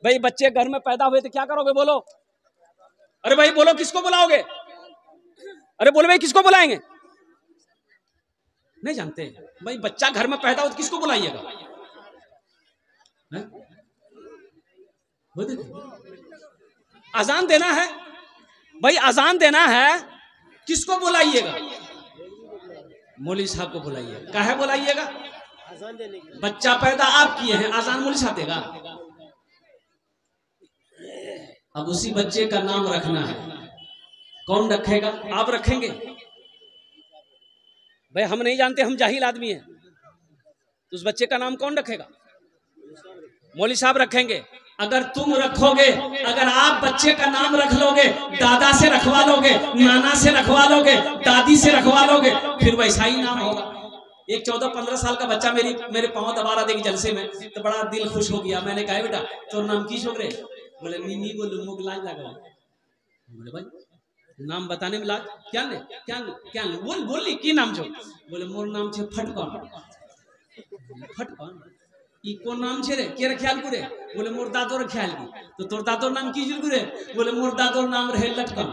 भाई बच्चे घर में पैदा हुए तो क्या करोगे बोलो? अरे भाई बोलो, किसको बुलाओगे? अरे बोलो भाई, किसको बुलाएंगे? नहीं जानते भाई, बच्चा घर में पैदा हो तो किसको बुलाइएगा? अजान देना है भाई, अजान देना है, किसको बुलाइएगा? मौलवी साहब को बुलाइएगा। काहे बुलाइएगा? अजान देने के लिए। बच्चा पैदा आप किए हैं, अजान मौलवी साहब देगा। अब उसी बच्चे का नाम रखना है, कौन रखेगा? आप रखेंगे? भाई हम नहीं जानते, हम जाहिल आदमी हैं, तो उस बच्चे का नाम कौन रखेगा? मौलवी साहब रखेंगे। अगर तुम रखोगे, अगर आप बच्चे का नाम रख लोगे, दादा से रखवा लोगे, नाना से रखवा लोगे, दादी से रखवा लोगे, फिर वैसा ही नाम होगा। एक 14-15 साल का बच्चा मेरे पाँव दबा रहा था जलसे में, तो बड़ा दिल खुश हो गया। मैंने कहा बेटा तो नाम की छोकरे? बोले मीमी बोलो, मुख लाज लगा। बोले भाई नाम बताने में लाज क्या ले, क्या ले, क्या ले? बोल की नाम छो? बोले मोर नाम छे फटकन। फटकन ई को नाम छे रे, के ख्याल करे? बोले मोर दादोर ख्याल की। तो तोर दादोर नाम की जुल करे? बोले मोर दादोर नाम रहे लटकन।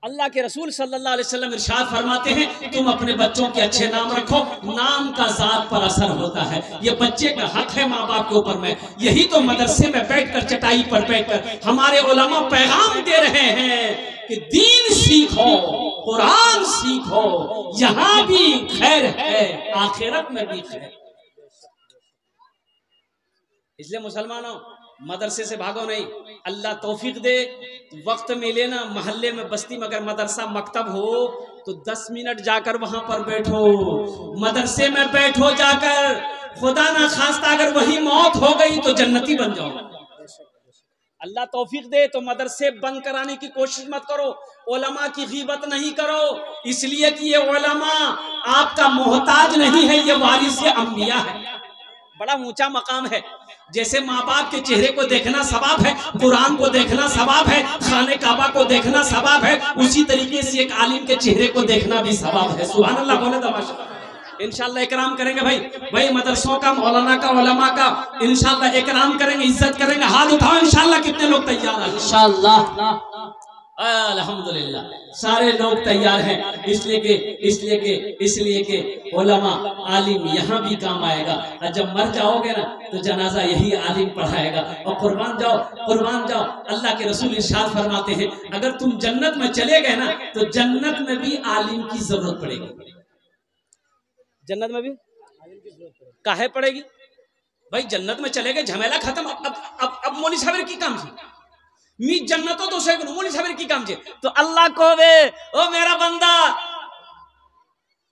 अल्लाह के रसूल सल्लल्लाहु अलैहि वसल्लम इरशाद फरमाते हैं, तुम अपने बच्चों के अच्छे नाम रखो, नाम का जात पर असर होता है। ये बच्चे का हक है माँ बाप के ऊपर में। यही तो मदरसे में बैठकर, चटाई पर बैठकर हमारे उलमा पैगाम दे रहे हैं कि दीन सीखो, कुरान सीखो, यहाँ भी खैर है, आखिरत में भी खैर। इसलिए मुसलमानों, मदरसे से भागो नहीं। अल्लाह तौफीक दे, वक्त मिले ना मोहल्ले में, बस्ती में अगर मदरसा मकतब हो तो 10 मिनट जाकर वहां पर बैठो, मदरसे में बैठो जाकर। खुदा ना खास्ता अगर वही मौत हो गई तो जन्नती बन जाओ। अल्लाह तौफीक दे तो मदरसे बंद कराने की कोशिश मत करो, उलमा की गीबत नहीं करो, इसलिए कि ये उलमा आपका मोहताज नहीं है, ये वारिस अंबिया है। बड़ा ऊंचा मकाम है। जैसे माँ बाप के चेहरे को देखना सवाब है, कुरान को देखना सवाब है, खाने काबा को देखना सवाब है, उसी तरीके से एक आलिम के चेहरे को देखना भी सवाब है। सुभान अल्लाह बोले तो माशाअल्लाह। इंशाअल्लाह इकराम करेंगे भाई मदरसों का, मौलाना का, उलमा का इंशाअल्लाह इकराम करेंगे, इज्जत करेंगे। हाथ उठाओ इंशाअल्लाह। कितने लोग तैयार हैं? इंशाअल्लाह अल्हम्दुलिल्लाह सारे लोग तैयार हैं। इसलिए के उलमा आलिम यहाँ भी काम आएगा। और जब मर जाओगे ना तो जनाजा यही आलिम पढ़ाएगा। और कुर्बान जाओ। अल्लाह के रसूल इरशाद फरमाते हैं, अगर तुम जन्नत में चले गए ना तो जन्नत में भी आलिम की जरूरत पड़ेगी। जन्नत में भी काहे पड़ेगी? भाई जन्नत में चले गए, झमेला खत्म। अब मौलवी साहब की काम थी मी जन्नतों तो से मौलवी साहब की काम छे। तो अल्लाह को वे ओ मेरा बंदा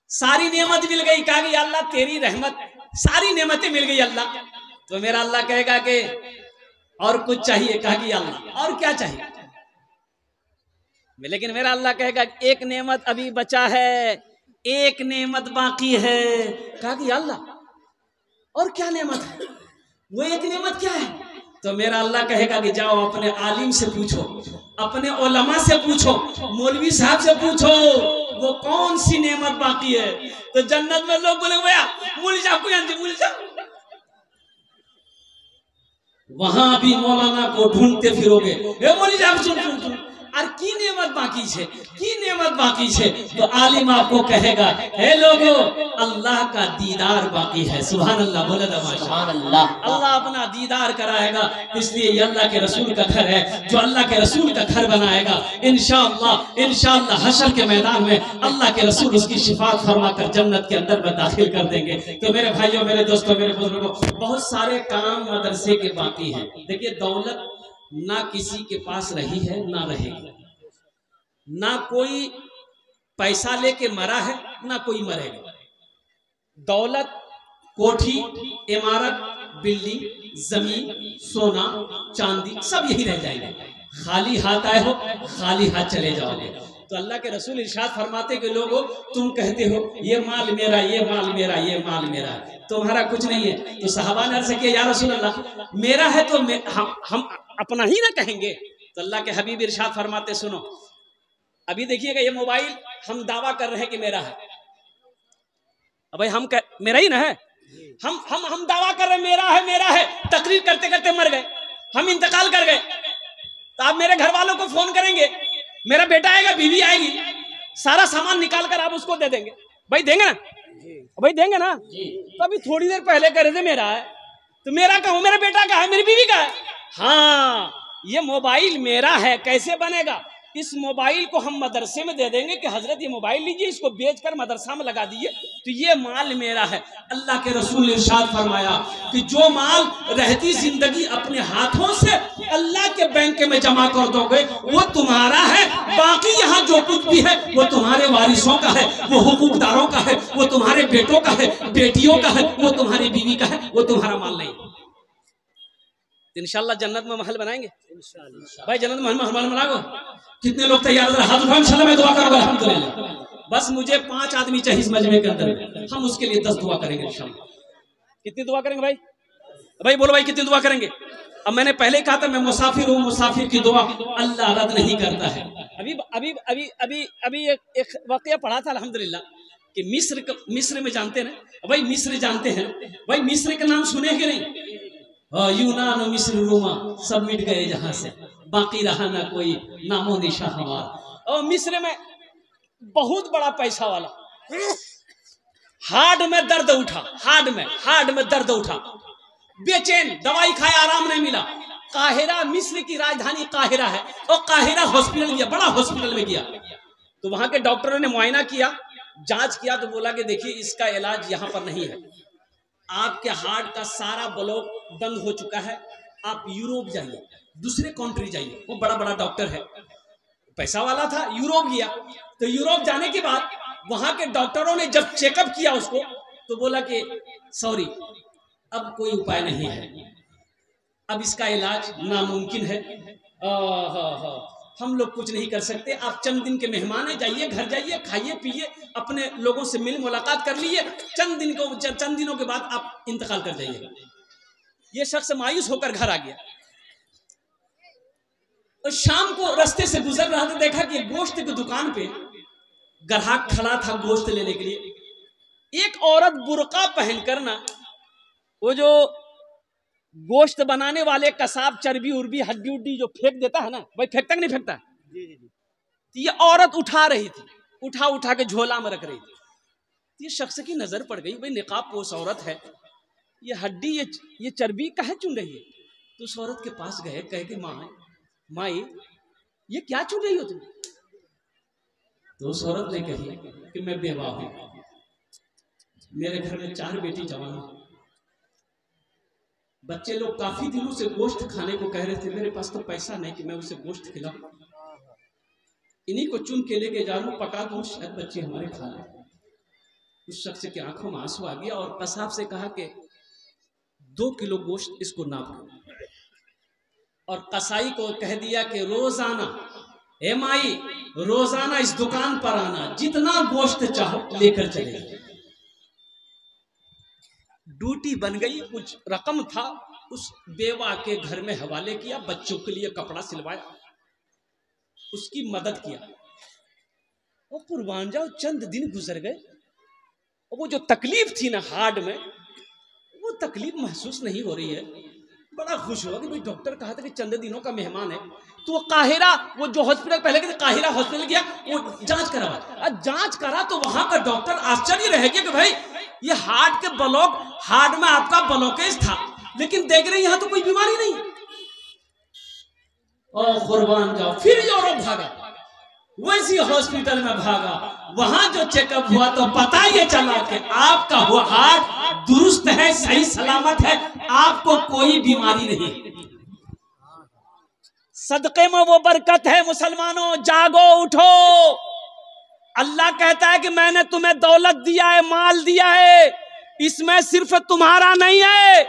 सारी नेमत मिल गई, कहा कि अल्लाह तेरी रहमत, सारी नेमतें मिल गई अल्लाह। तो मेरा अल्लाह कहेगा कि और कुछ चाहिए? कहा कि अल्लाह और क्या चाहिए? लेकिन मेरा अल्लाह कहेगा एक नेमत अभी बचा है, एक नेमत बाकी है। कहा कि अल्लाह और क्या नेमत है? वो एक नेमत क्या है? तो मेरा अल्लाह कहेगा कि जाओ अपने आलिम से पूछो, अपने उलमा से पूछो, मौलवी साहब से पूछो, वो कौन सी नेमत बाकी है। तो जन्नत में लोग बोले भैया मौलवी साहब को जानते, मौलवी साहब। वहां भी मौलाना को ढूंढते फिरोगे, मौलवी साहब सुन और की नेमत बाकी छे। तो आलिम आपको कहेगा, हे लोगो अल्लाह का दीदार बाकी है। सुभान अल्लाह बोले तो सुभान अल्लाह। अल्लाह अपना दीदार कराएगा। इसलिए ये अल्लाह के रसूल का घर है। जो अल्लाह के रसूल का घर बनाएगा इंशाअल्लाह हशर के मैदान में अल्लाह के रसूल उसकी शिफात फरमाकर जन्नत के अंदर में दाखिल कर देंगे। तो मेरे भाइयों, मेरे दोस्तों, मेरे बुजुर्गों, बहुत सारे काम मदरसे के बाकी हैं। देखिए दौलत ना किसी के पास रही है ना रहेगी, ना कोई पैसा लेके मरा है ना कोई मरेगा। दौलत, कोठी, इमारत, बिल्डिंग, जमीन, सोना, चांदी सब यही रह जाएगा। खाली हाथ आए हो, खाली हाथ चले जाओगे। तो अल्लाह के रसूल इरशाद फरमाते कि लोगों तुम कहते हो ये माल मेरा, ये माल मेरा, ये माल मेरा, तुम्हारा कुछ नहीं है। तो सहाबा ने अर्ज़ किया, या रसूल अल्लाह मेरा है तो हम अपना ही ना कहेंगे। तो अल्लाह के हबीब इरशाद फरमाते, सुनो अभी देखिएगा ये मोबाइल हम दावा कर रहे हैं कि मेरा है। अब भाई मेरा ही ना है, हम दावा कर रहे मेरा है, तकरीर करते करते मर गए, हम इंतकाल कर गए, तो आप मेरे घर वालों को फोन करेंगे, मेरा बेटा आएगा, बीवी आएगी, सारा सामान निकाल कर आप उसको दे देंगे, भाई देंगे ना? भाई देंगे ना? तो अभी थोड़ी देर पहले कह रहे थे मेरा है, तो मेरा का हो, मेरा बेटा का है, मेरी बीवी का है। हाँ, ये मोबाइल मेरा है, कैसे बनेगा? इस मोबाइल को हम मदरसे में दे देंगे कि हजरत ये मोबाइल लीजिए, इसको बेचकर मदरसा में लगा दीजिए, तो ये माल मेरा है। अल्लाह के रसूल ने इरशाद फरमाया कि जो माल रहती जिंदगी अपने हाथों से अल्लाह के बैंक में जमा कर दोगे वो तुम्हारा है, बाकी यहाँ जो कुछ भी है वो तुम्हारे वारिसों का है, वो हुकूकदारों का है, वो तुम्हारे बेटों का है, बेटियों का है, वो तुम्हारी बीवी का है, वो तुम्हारा माल नहीं। इंशाल्लाह जन्नत में महल बनाएंगे। भाई जन्नत में महल बनाओ, कितने लोग तैयार? हाथ उठाओ, इंशाल्लाह मैं दुआ करूंगा अल्हम्दुलिल्लाह। बस मुझे 5 आदमी चाहिए इस मजमे के अंदर, हम उसके लिए 10 दुआ करेंगे इंशाल्लाह। कितनी दुआ करेंगे भाई? भाई बोलो भाई, कितनी दुआ करेंगे? अब मैंने पहले कहा था मैं मुसाफिर हूँ, मुसाफिर की दुआ अल्लाह रद्द नहीं करता है। अभी एक वाकया पढ़ा था अल्हम्दुलिल्लाह कि मिस्र में जानते हैं भाई, मिस्र जानते हैं भाई, मिस्र का नाम सुने कि नहीं? यूनान मिस्र रोमा सब मिट गए जहां से, बाकी रहा ना कोई नामो निशा हमारा। और मिस्र में बहुत बड़ा पैसा वाला, हार्ट में दर्द उठा, हार्ट में दर्द उठा, बेचैन, दवाई खाए आराम नहीं मिला। काहिरा, मिस्र की राजधानी काहिरा है, और काहिरा हॉस्पिटल गया, बड़ा हॉस्पिटल में गया, तो वहां के डॉक्टरों ने मुआयना किया, जांच किया, तो बोला कि देखिए इसका इलाज यहाँ पर नहीं है, आपके हार्ट का सारा ब्लॉक बंद हो चुका है, आप यूरोप जाइए, दूसरे कंट्री जाइए। वो बड़ा डॉक्टर है, पैसा वाला था, यूरोप गया। तो यूरोप जाने के बाद वहां के डॉक्टरों ने जब चेकअप किया उसको, तो बोला कि सॉरी, अब कोई उपाय नहीं है, अब इसका इलाज नामुमकिन है, हम लोग कुछ नहीं कर सकते, आप चंद दिन के मेहमान हैं, जाइए घर जाइए, खाइए पिए, अपने लोगों से मिल मुलाकात कर लीजिए, चंद दिनों के बाद आप इंतकाल कर जाइएगा। ये शख्स मायूस होकर घर आ गया, और शाम को रास्ते से गुजर रहा था, देखा कि गोश्त की दुकान पे ग्राहक खड़ा था गोश्त लेने के लिए। एक औरत बुर्का पहनकर ना, वो जो गोश्त बनाने वाले कसाब चर्बी उर्बी हड्डी उड्डी जो फेंक देता है ना, भाई फेंकता कि नहीं फेंकता? तो ये औरत उठा रही थी, उठा के झोला में रख रही थी। ये शख्स की नजर पड़ गई, भाई निकाब पोश औरत है, ये हड्डी ये चर्बी काहे चुन रही है? तो उस औरत के पास गए, कहे कि माई ये क्या चुन रही हो तुम? तो उस औरत ने कही कि मैं बेवा हूं, मेरे घर में 4 बेटी जवान, बच्चे लोग काफी दिनों से गोश्त खाने को कह रहे थे, मेरे पास तो पैसा नहीं कि मैं उसे गोश्त खिलाऊं, इन्हीं को चुन के लेके जा रहा हूं, पका दूं, शायद बच्चे हमारे खा लें। उस शख्स की आंखों में आंसू आ गया, और कसाब से कहा कि 2 किलो गोश्त इसको नाप दो, और कसाई को कह दिया कि रोजाना, ए माई, रोजाना इस दुकान पर आना, जितना गोश्त चाहो लेकर चले। ड्यूटी बन गई, कुछ रकम था उस बेवा के घर में हवाले किया, बच्चों के लिए कपड़ा सिलवाया, उसकी मदद किया, और कुर्बान जाओ चंद दिन गुजर गए, और वो जो तकलीफ थी ना हार्ट में, वो तकलीफ महसूस नहीं हो रही है। बड़ा खुश हुआ कि भाई डॉक्टर कहा था कि चंद दिनों का मेहमान है, तो वो काहिरा, वो जो हॉस्पिटल पहले के काहिरा हॉस्पिटल गया, वो जांच करवा, जांच करा तो वहां का डॉक्टर आश्चर्य रह गया कि भाई ये हार्ट के ब्लॉक, हार्ट में आपका ब्लॉकेज था, लेकिन देख रहे यहाँ तो कोई बीमारी नहीं। और कुर्बान जाओ, फिर यूरोप भागा, वैसी हॉस्पिटल में भागा, वहां जो चेकअप हुआ तो पता ये चला कि आपका वो हार्ट दुरुस्त है, सही सलामत है, आपको कोई बीमारी नहीं। सदके में वो बरकत है। मुसलमानों जागो, उठो। अल्लाह कहता है कि मैंने तुम्हें दौलत दिया है, माल दिया है, इसमें सिर्फ तुम्हारा नहीं है,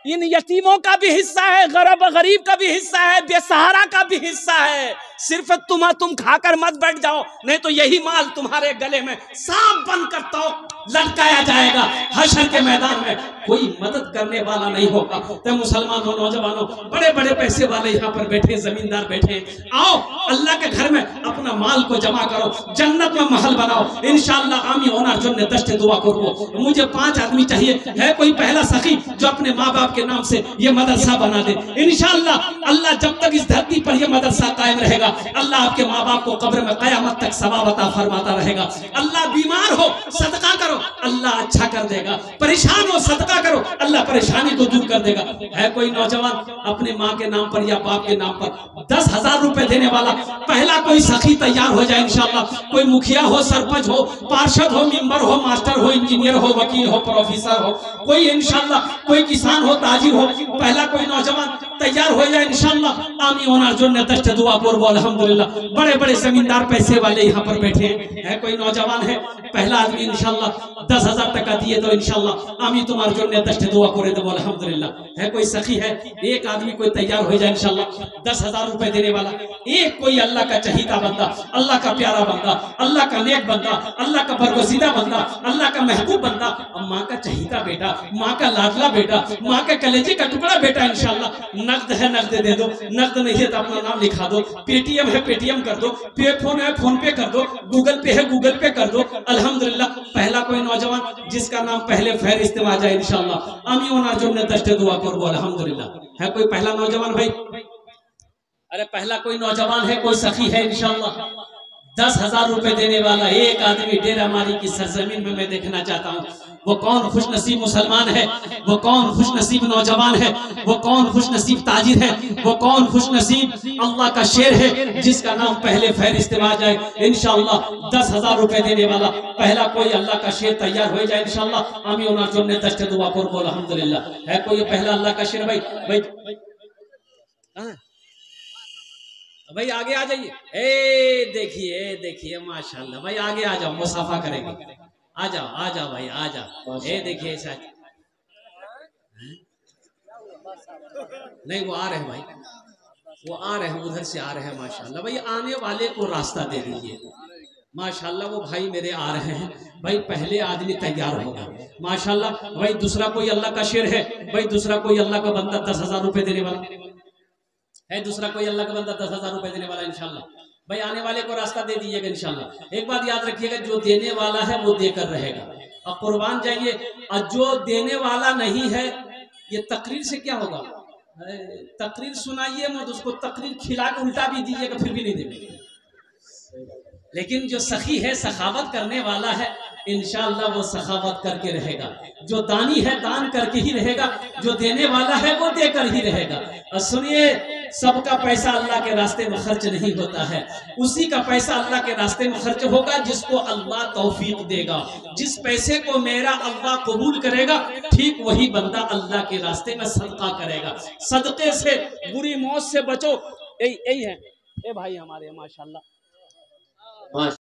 इन यतीमों का भी हिस्सा है, गरीब का भी हिस्सा है, बेसहारा का भी हिस्सा है, सिर्फ तुम खाकर मत बैठ जाओ, नहीं तो यही माल तुम्हारे गले में सांप बनकर तो लटकाया जाएगा हशर के मैदान में। कोई मदद करने वाला नहीं होगा। तो मुसलमानों, नौजवानों, बड़े बड़े पैसे वाले यहाँ पर बैठे, जमींदार बैठे, आओ अल्लाह के घर में अपना माल को जमा करो, जन्नत में महल बनाओ इंशाअल्लाह। आमी ओनार जन्नत दस्ते दुआ करो। मुझे 5 आदमी चाहिए, है कोई पहला सखी जो अपने माँ बाप के नाम से ये मदरसा बना दे इंशाअल्लाह। अल्लाह जब तक इस धरती पर ये मदरसा कायम रहेगा, अल्लाह आपके माँ बाप को कब्र में कयामत तक सवाब अता फरमाता रहेगा। अल्लाह बीमार हो सदका करो, अल्लाह अच्छा कर देगा। परेशान हो सदका करो, अल्लाह परेशानी को दूर कर देगा। है कोई नौजवान अपने माँ के नाम पर या बाप के नाम पर 10,000 रुपए देने वाला, पहला कोई सखी तैयार हो जाए इंशाअल्लाह। कोई मुखिया हो, सरपंच हो, पार्षद हो, मेंबर हो, मास्टर हो, इंजीनियर हो, वकील हो, प्रोफेसर हो, कोई इंशाअल्लाह, कोई किसान हो, ताजिर हो, पहला कोई नौजवान तैयार हो जाए इंशाअल्लाह। आमी ओनार जन्नत दस्ते दुआ करो अल्हम्दुलिल्लाह। बड़े बड़े जमींदार पैसे वाले यहाँ पर बैठे हैं। है कोई नौजवान है, पहला आदमी इंशाअल्लाह 10,000 टका दिए तो इंशाअल्लाह आमी तुम्हार जन्नत दस्ते दुआ करे तो अल्हम्दुलिल्लाह। है कोई सखी है, एक आदमी कोई तैयार हो जाए इंशाअल्लाह 10,000 रुपए देने वाला, एक कोई अल्लाह का चहीता बंदा, अल्लाह का प्यारा बंदा, अल्लाह का नेक बंदा, अल्लाह का बरगुज़ीदा बंदा, अल्लाह का महबूब बंदा, माँ का चहीता बेटा, माँ का लाडला बेटा, माँ के कलेजे का टुकड़ा बेटा इंशाअल्लाह। नकद है नकद दे दो, नकद नहीं है तो अपना नाम लिखा दो, पेटीएम है पेटीएम कर दो, पे फोन है फोन पे कर दो, गूगल पे है गूगल पे कर दो अल्हम्दुलिल्लाह। पहला कोई नौजवान जिसका नाम पहले फहरिस्त में आ जाए इंशाअल्लाह, आमी ओनार जन्नत दस्ते दुआ करो अल्हम्दुलिल्लाह। है कोई पहला नौजवान भाई? अरे पहला कोई नौजवान है, कोई सखी है इंशाअल्लाह 10,000 रुपए देने वाला एक आदमी डेरा मारी की सरजमीन में मैं देखना चाहता हूँ। वो कौन खुश नसीब मुसलमान है, वो कौन खुश नसीब नौजवान है, वो कौन खुश नसीब ताजिर है, वो कौन खुश नसीब अल्लाह का शेर है जिसका नाम पहले फहरिस्त में आ जाए इंशाअल्लाह। 10,000 रुपए देने वाला पहला कोई अल्लाह का शेर तैयार हो जाए इंशाअल्लाह। आमी ओनार जन्नत दस्ते दुआ करो अल्हम्दुलिल्लाह। है कोई पहला अल्लाह का शेर? भाई भाई आगे आ जाइए। ए देखिए माशाल्लाह भाई आगे आ जाओ, मुसाफा करेंगे। आ जाओ भाई आ जाओ। ए देखिए सच नहीं, वो आ रहे हैं भाई, वो आ रहे हैं, उधर से आ रहे हैं माशाल्लाह। भाई आने वाले को रास्ता दे दीजिए माशाल्लाह। वो भाई मेरे आ रहे हैं भाई, पहले आदमी तैयार होगा माशाल्लाह। भाई दूसरा कोई अल्लाह का शेर है, भाई दूसरा कोई अल्लाह का बंदा 10,000 रुपए देने वाला है, दूसरा कोई अल्लाह का बंदा 10,000 रुपए देने वाला इंशाल्लाह। भाई आने वाले को रास्ता दे दीजिएगा इंशाल्लाह। एक बात याद रखिएगा, जो देने वाला है वो देकर रहेगा और कुर्बान जाइए, और जो देने वाला नहीं है ये तकरीर से क्या होगा? तकरीर सुनाइए मत उसको, तकरीर खिला के उल्टा भी दीजिएगा फिर भी नहीं देंगे। लेकिन जो सखी है, सखावत करने वाला है इंशाअल्लाह वो सखावत करके रहेगा। जो दानी है दान करके ही रहेगा, जो देने वाला है वो देकर ही रहेगा। और सुनिए, सबका पैसा अल्लाह के रास्ते में खर्च नहीं होता है, उसी का पैसा अल्लाह के रास्ते में खर्च होगा जिसको अल्लाह तौफीक देगा। जिस पैसे को मेरा अल्लाह कबूल करेगा, ठीक वही बंदा अल्लाह के रास्ते में सदका करेगा। सदके से बुरी मौत से बचो, यही है। ए भाई हमारे माशाल्लाह